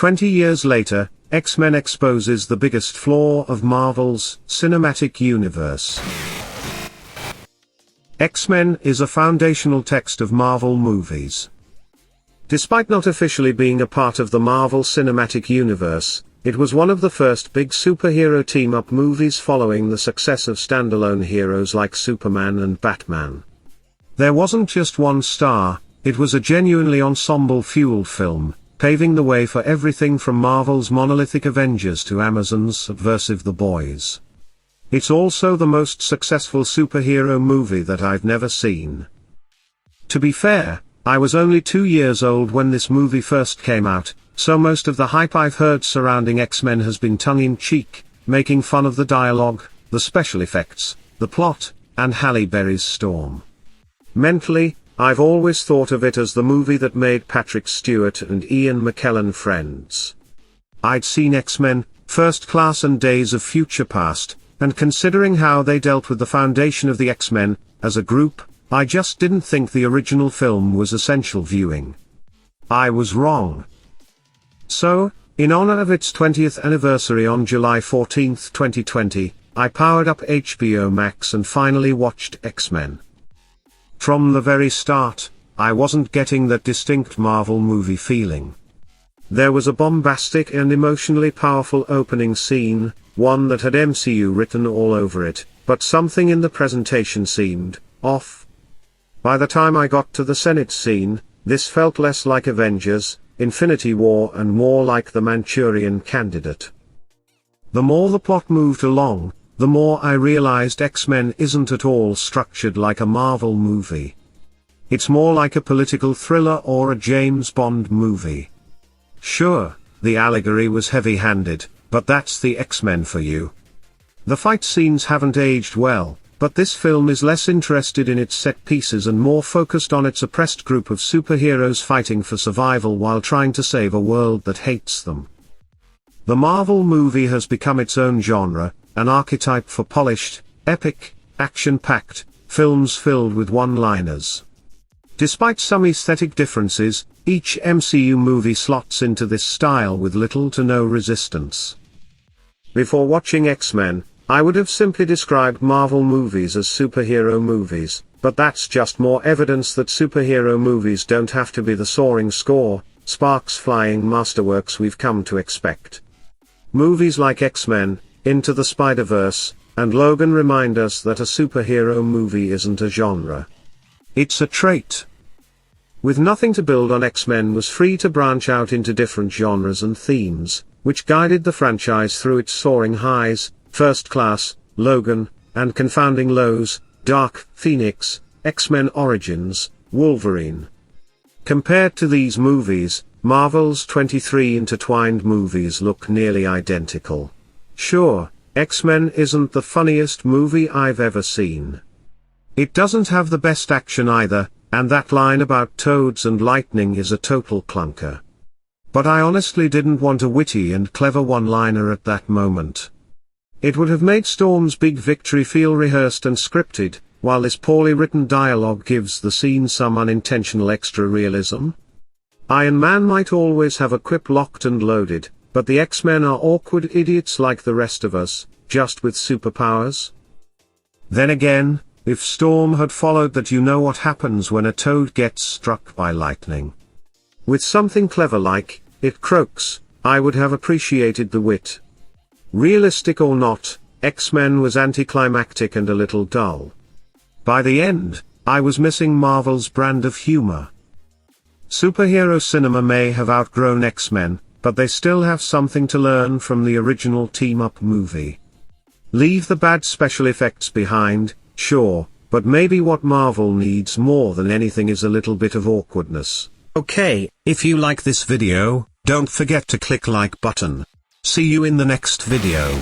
20 years later, X-Men exposes the biggest flaw of Marvel's cinematic universe. X-Men is a foundational text of Marvel movies. Despite not officially being a part of the Marvel Cinematic Universe, it was one of the first big superhero team-up movies following the success of standalone heroes like Superman and Batman. There wasn't just one star, it was a genuinely ensemble-fueled film, paving the way for everything from Marvel's monolithic Avengers to Amazon's subversive The Boys. It's also the most successful superhero movie that I've never seen. To be fair, I was only 2 years old when this movie first came out, so most of the hype I've heard surrounding X-Men has been tongue-in-cheek, making fun of the dialogue, the special effects, the plot, and Halle Berry's Storm. Mentally, I've always thought of it as the movie that made Patrick Stewart and Ian McKellen friends. I'd seen X-Men, First Class and Days of Future Past, and considering how they dealt with the foundation of the X-Men, as a group, I just didn't think the original film was essential viewing. I was wrong. So, in honor of its 20th anniversary on July 14, 2020, I powered up HBO Max and finally watched X-Men. From the very start, I wasn't getting that distinct Marvel movie feeling. There was a bombastic and emotionally powerful opening scene, one that had MCU written all over it, but something in the presentation seemed off. By the time I got to the Senate scene, this felt less like Avengers, Infinity War and more like the Manchurian Candidate. The more the plot moved along, the more I realized X-Men isn't at all structured like a Marvel movie. It's more like a political thriller or a James Bond movie. Sure, the allegory was heavy-handed, but that's the X-Men for you. The fight scenes haven't aged well, but this film is less interested in its set pieces and more focused on its oppressed group of superheroes fighting for survival while trying to save a world that hates them. The Marvel movie has become its own genre, an archetype for polished, epic, action-packed films filled with one-liners. Despite some aesthetic differences, each MCU movie slots into this style with little to no resistance. Before watching X-Men, I would have simply described Marvel movies as superhero movies, but that's just more evidence that superhero movies don't have to be the soaring score, sparks flying masterworks we've come to expect. Movies like X-Men, Into the Spider-Verse, and Logan remind us that a superhero movie isn't a genre. It's a trait. With nothing to build on, X-Men was free to branch out into different genres and themes, which guided the franchise through its soaring highs, First Class, Logan, and confounding lows, Dark Phoenix, X-Men Origins, Wolverine. Compared to these movies, Marvel's 23 intertwined movies look nearly identical. Sure, X-Men isn't the funniest movie I've ever seen. It doesn't have the best action either, and that line about toads and lightning is a total clunker. But I honestly didn't want a witty and clever one-liner at that moment. It would have made Storm's big victory feel rehearsed and scripted, while this poorly written dialogue gives the scene some unintentional extra realism. Iron Man might always have a quip locked and loaded, but the X-Men are awkward idiots like the rest of us, just with superpowers. Then again, if Storm had followed that, you know what happens when a toad gets struck by lightning. With something clever like, it croaks, I would have appreciated the wit. Realistic or not, X-Men was anticlimactic and a little dull. By the end, I was missing Marvel's brand of humor. Superhero cinema may have outgrown X-Men, but they still have something to learn from the original team-up movie. Leave the bad special effects behind, sure, but maybe what Marvel needs more than anything is a little bit of awkwardness. Okay, if you like this video, don't forget to click like button. See you in the next video.